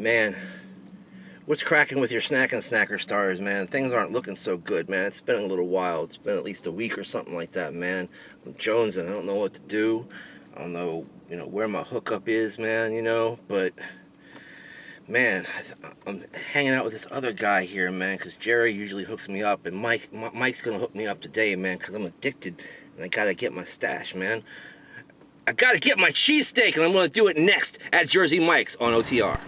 Man, what's cracking with your snacker stars, man? Things aren't looking so good, man. It's been a little while. It's been at least a week or something like that, man. I'm jonesing. I don't know what to do. I don't know, where my hookup is, man, but man, I'm hanging out with this other guy here, man, because Jerry usually hooks me up, and Mike's gonna hook me up today, man, because I'm addicted, and I gotta get my stash, man. I gotta get my cheesesteak, and I'm gonna do it next at Jersey Mike's on OTR.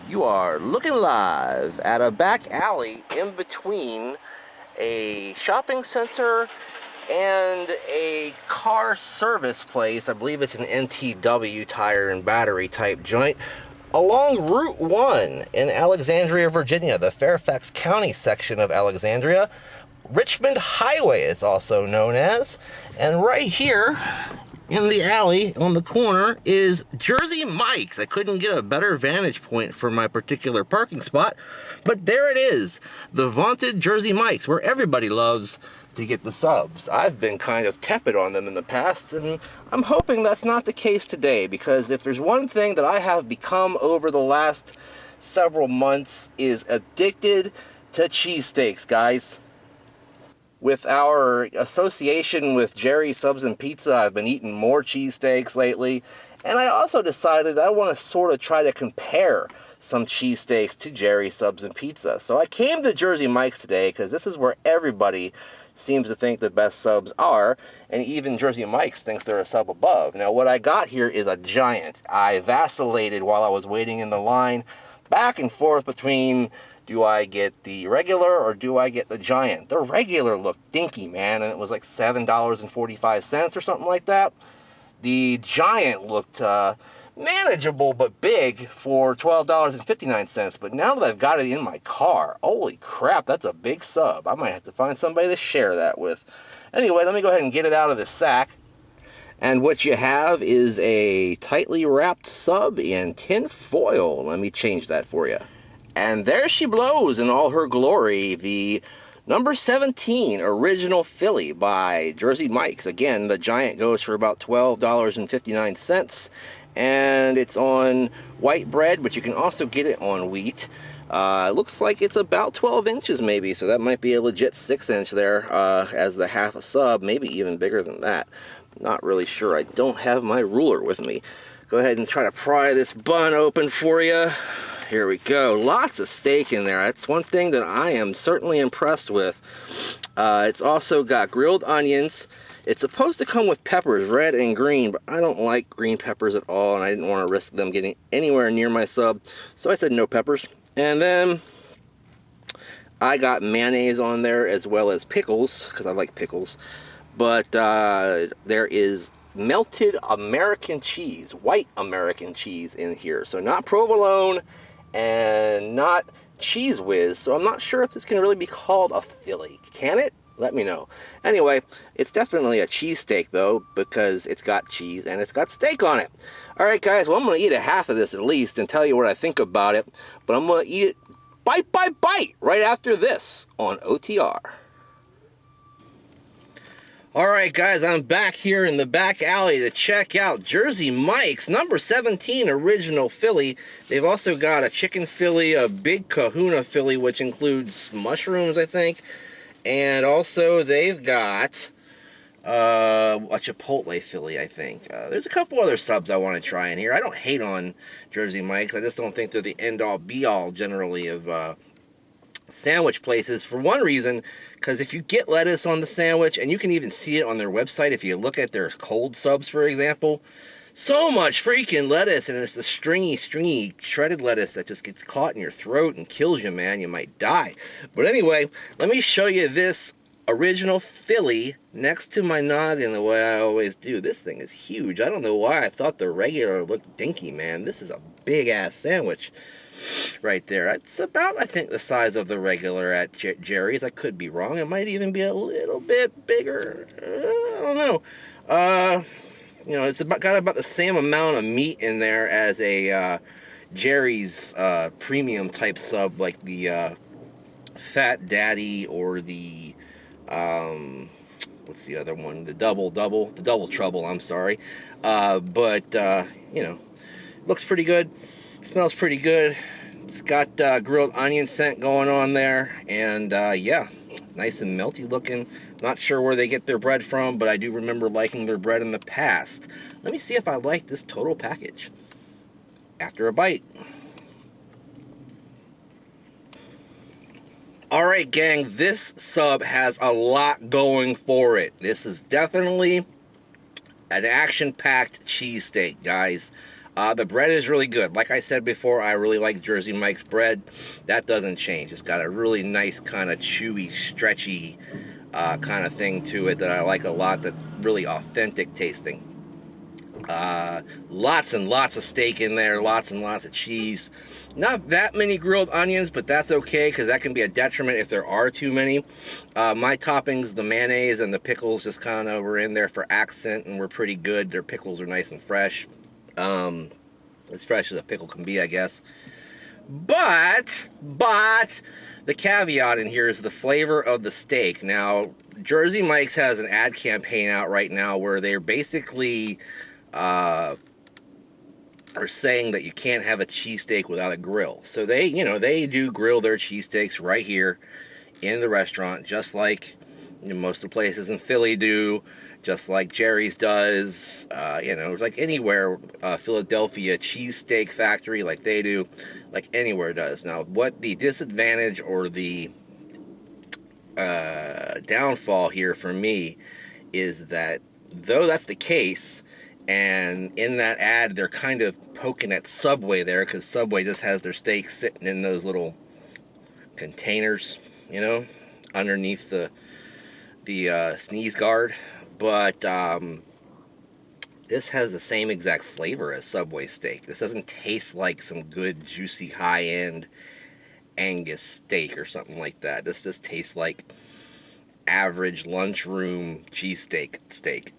You are looking live at a back alley in between a shopping center and a car service place. I believe it's an NTW tire and battery type joint along Route 1 in Alexandria, Virginia, the Fairfax County section of Alexandria. Richmond Highway, it's also known as. And right here in the alley on the corner is Jersey Mike's. I couldn't get a better vantage point for my particular parking spot, but there it is, the vaunted Jersey Mike's, where everybody loves to get the subs. I've been kind of tepid on them in the past, and I'm hoping that's not the case today, because if there's one thing that I have become over the last several months is addicted to cheesesteaks, guys. With our association with Jerry Subs and Pizza, I've been eating more cheesesteaks lately, and I also decided I want to sort of try to compare some cheesesteaks to Jerry Subs and Pizza. So I came to Jersey Mike's today because this is where everybody seems to think the best subs are, and even Jersey Mike's thinks they're a sub above. Now, what I got here is a giant. I vacillated while I was waiting in the line, back and forth between, do I get the regular or do I get the giant? The regular looked dinky, man, and it was like $7.45 or something like that. The giant looked manageable but big for $12.59. But now that I've got it in my car, holy crap, that's a big sub. I might have to find somebody to share that with. Anyway, let me go ahead and get it out of the sack. And what you have is a tightly wrapped sub in tin foil. Let me change that for you. And there she blows in all her glory, the number 17 Original Philly by Jersey Mike's. Again, the giant goes for about $12.59, and it's on white bread, but you can also get it on wheat. It looks like it's about 12 inches maybe, so that might be a legit 6-inch there as the half a sub, maybe even bigger than that. Not really sure. I don't have my ruler with me. Go ahead and try to pry this bun open for you. Here we go. Lots of steak in there. That's one thing that I am certainly impressed with. It's also got grilled onions. It's supposed to come with peppers, red and green, but I don't like green peppers at all, and I didn't want to risk them getting anywhere near my sub, so I said no peppers. And then I got mayonnaise on there as well as pickles, because I like pickles. But there is melted American cheese, white American cheese in here. So not provolone and not Cheese Whiz, so I'm not sure if this can really be called a Philly. Can it? Let me know. Anyway, it's definitely a cheesesteak, though, because it's got cheese and it's got steak on it. Alright, guys, well, I'm going to eat a half of this at least and tell you what I think about it, but I'm going to eat it bite by bite right after this on OTR. Alright guys, I'm back here in the back alley to check out Jersey Mike's number 17 Original Philly. They've also got a chicken Philly, a big kahuna Philly, which includes mushrooms, I think. And also they've got a Chipotle Philly, I think. There's a couple other subs I want to try in here. I don't hate on Jersey Mike's. I just don't think they're the end-all, be-all generally of sandwich places, for one reason, because if you get lettuce on the sandwich, and you can even see it on their website if you look at their cold subs, for example, so much freaking lettuce, and it's the stringy shredded lettuce that just gets caught in your throat and kills you, man. You might die. But anyway, let me show you this Original Philly next to my noggin the way I always do. This thing is huge. I don't know why I thought the regular looked dinky, man. This is a big ass sandwich right there. It's about, I think, the size of the regular at Jerry's. I could be wrong. It might even be a little bit bigger. I don't know. It's got about the same amount of meat in there as a Jerry's premium type sub, like the Fat Daddy or the what's the other one? The Double Trouble. I'm sorry, but looks pretty good. Smells pretty good. It's got grilled onion scent going on there, and yeah, nice and melty looking. Not sure where they get their bread from, but I do remember liking their bread in the past. Let me see if I like this total package after a bite. Alright gang, this sub has a lot going for it. This is definitely an action-packed cheesesteak, guys. The bread is really good. Like I said before, I really like Jersey Mike's bread. That doesn't change. It's got a really nice kind of chewy, stretchy kind of thing to it that I like a lot, that's really authentic tasting. Lots and lots of steak in there, lots and lots of cheese. Not that many grilled onions, but that's okay because that can be a detriment if there are too many. My toppings, the mayonnaise and the pickles, just kind of were in there for accent and were pretty good. Their pickles are nice and fresh. As fresh as a pickle can be, I guess. But the caveat in here is the flavor of the steak. Now, Jersey Mike's has an ad campaign out right now where they're basically are saying that you can't have a cheesesteak without a grill. So they do grill their cheesesteaks right here in the restaurant, just like most of the places in Philly do, just like Jerry's does, like anywhere, Philadelphia cheesesteak factory, like they do, like anywhere does. Now, what the disadvantage or the downfall here for me is that though that's the case, and in that ad they're kind of poking at Subway there, because Subway just has their steaks sitting in those little containers, underneath the sneeze guard. But this has the same exact flavor as Subway steak. This doesn't taste like some good, juicy, high-end Angus steak or something like that. This just tastes like average lunchroom cheesesteak steak.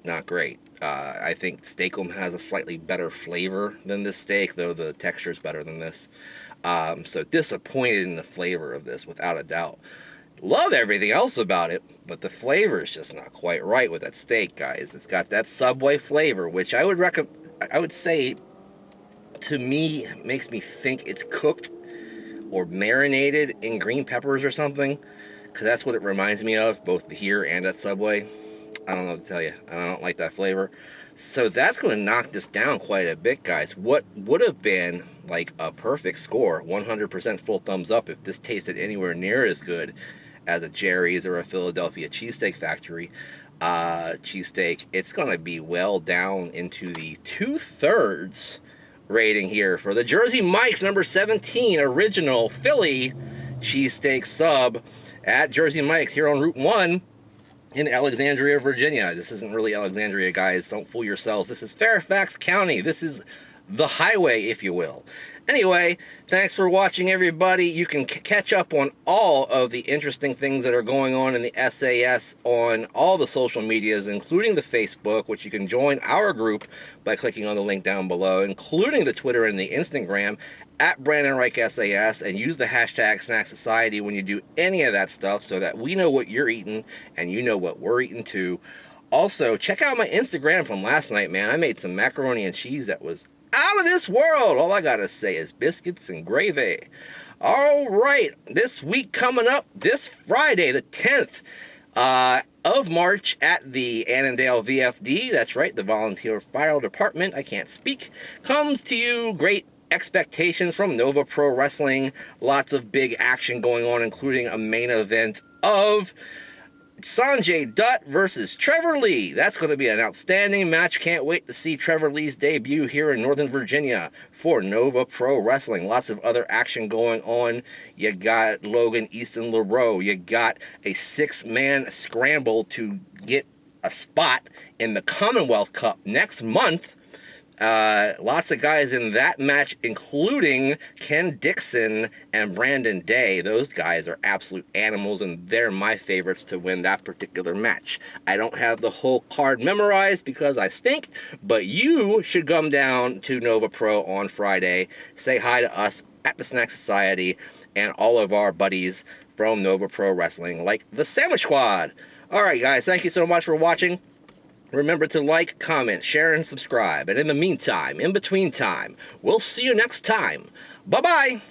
Not great. I think Steakum has a slightly better flavor than this steak, though the texture is better than this. So disappointed in the flavor of this, without a doubt. Love everything else about it, but the flavor is just not quite right with that steak, guys. It's got that Subway flavor, which I would say, to me, makes me think it's cooked or marinated in green peppers or something, because that's what it reminds me of, both here and at Subway. I don't know what to tell you. I don't like that flavor. So that's going to knock this down quite a bit, guys. What would have been like a perfect score, 100% full thumbs up, if this tasted anywhere near as good as a Jerry's or a Philadelphia cheesesteak factory cheesesteak, it's going to be well down into the 2/3 rating here for the Jersey Mike's number 17 original Philly cheesesteak sub at Jersey Mike's here on Route 1 in Alexandria, Virginia. This isn't really Alexandria, guys. Don't fool yourselves. This is Fairfax County. This is the highway, if you will. Anyway, thanks for watching, everybody. You can catch up on all of the interesting things that are going on in the sAs on all the social medias, including the Facebook, which you can join our group by clicking on the link down below, including the Twitter and the Instagram at Brandon Reich SAS, and use the hashtag Snack Society when you do any of that stuff so that we know what you're eating and you know what we're eating too. Also, check out my Instagram from last night, man. I made some macaroni and cheese that was out of this world. All I gotta say is biscuits and gravy. All right, this week coming up, this Friday, the 10th of March at the Annandale VFD, that's right, the Volunteer Fire Department, I can't speak, comes to you great expectations from Nova Pro Wrestling. Lots of big action going on, including a main event of Sanjay Dutt versus Trevor Lee. That's going to be an outstanding match. Can't wait to see Trevor Lee's debut here in Northern Virginia for Nova Pro Wrestling. Lots of other action going on. You got Logan Easton LaRoe. You got a 6-man scramble to get a spot in the Commonwealth Cup next month. Lots of guys in that match, including Ken Dixon and Brandon Day. Those guys are absolute animals, and they're my favorites to win that particular match. I don't have the whole card memorized because I stink, but you should come down to Nova Pro on Friday. Say hi to us at the Snack Society and all of our buddies from Nova Pro Wrestling, like the Sandwich Squad. All right, guys, thank you so much for watching. Remember to like, comment, share, and subscribe. And in the meantime, in between time, we'll see you next time. Bye-bye.